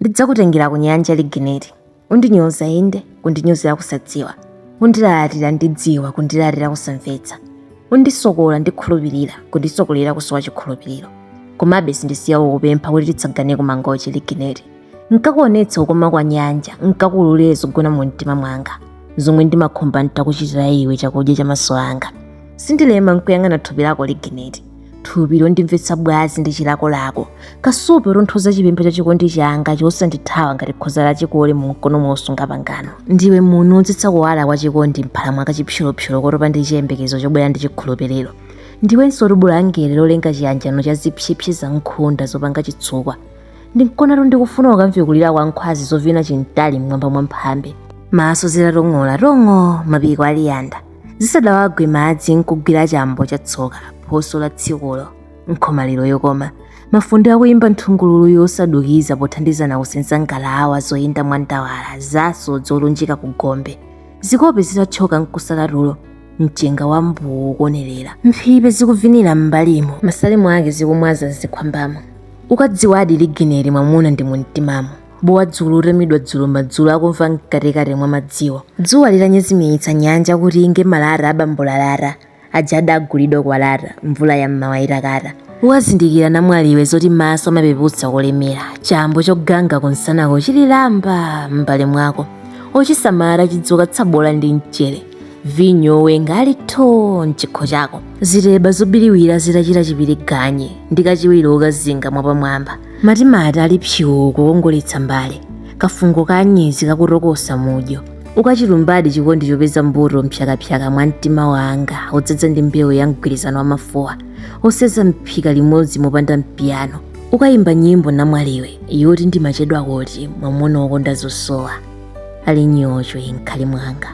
Ndidzakutengera ku nyanja ligineti. Undinyoza inde, kundinyozera kusadziwa. Undilalatira ndidziwa, kundilalatira kusamvetsa. Undisokola ndikhulupirira, kundisokolera kusowa chikhulupiriro. Komabe sindisiya kukupempha kuti titsagane kumangochi ligineti. Nkakuonetsa ukoma kwa nyanja, nkakululira zogona mu mtima mwanga. Zomwe ndimakhumba nditakuchitira iwe chakudya cha maso anga. Sindilema nkuyang'ana thupi lako ligineti. Thupi londimvetsa bwazi ndi chilako lako. Kasupe lonthoza chipembe cha chikondi changa chosandithawa ngati khoza lachikole mu mkono mosunga pangano. Ndiwe munthu udzitsa kuwala kwa chikondi mphala mwaka chiphyolophyolo kotopa ndi chiyembekezo chobwera ndi chikhulupiriro. Ndiwenso lubu langere lolenga chiyanjano cha zipsipsi za nkhunda zopanga chitsukwa. Ndinkonatu ndikufuna ukamve kulira kwa nkhwazi zovina chintali mmwamba mwa mphambe. Maso zilatong'ola mapiko aliyanda. Zisadawagwe madzi nkugwira chambo cha tsoka phoso la tsikulo nkhomaliro yokoma. Mafunde akuyimba nthungululu yosadukiza pothandizana kusenza ngalawa zoyenda mwandawala zaso zolunjika ku gombe. Zikope zitathyoka nkusalatulo mchenga wa mbuwu kuonerera. Mphipe zikuvinira m'mbalimo, masalimo ake zikumwaza zikhwambamo. Ukadziwadi ligineti mwamuna ndi mumtimamo. Bowa dzulo utemidwa dzulo madzulo akumva mkatekate mwa madziwo. Dzuwa litanyezimitsa nyanja kuti inge malara abambolalata. Ajada agulidwa kwalara, mvula ya mmawa itakata. Ukazindikira namwaliwe zoti maso amapeputsa kulemera. Chambo choganga kunsanako chililamba m'mbale mwako. Ochisamala chidzuka tsabola ndi mchere. Vinyo wenga alitho mchikho chako. Zileba zobiriwira zitachita chipiriganye ndikachiwiro ukazinga mwapamwamba. Matimati ali pshiwo kukongoletsa mbale. Kafungo ka anyezi kakutokosa mudyo. Ukachilumbadi chikondi chopeza mbuto mpyakapyaka mwa mtima wanga udzadza ndi mbewu ya mgwirizano wa mafuwa. Oseza mphika limodzi mopanda mpiyano. Ukayimba nyimbo namwaliwe yoti ndimachedwa kuti mwamuna wokonda zosowa. Ali nyocho inkhali mwanga.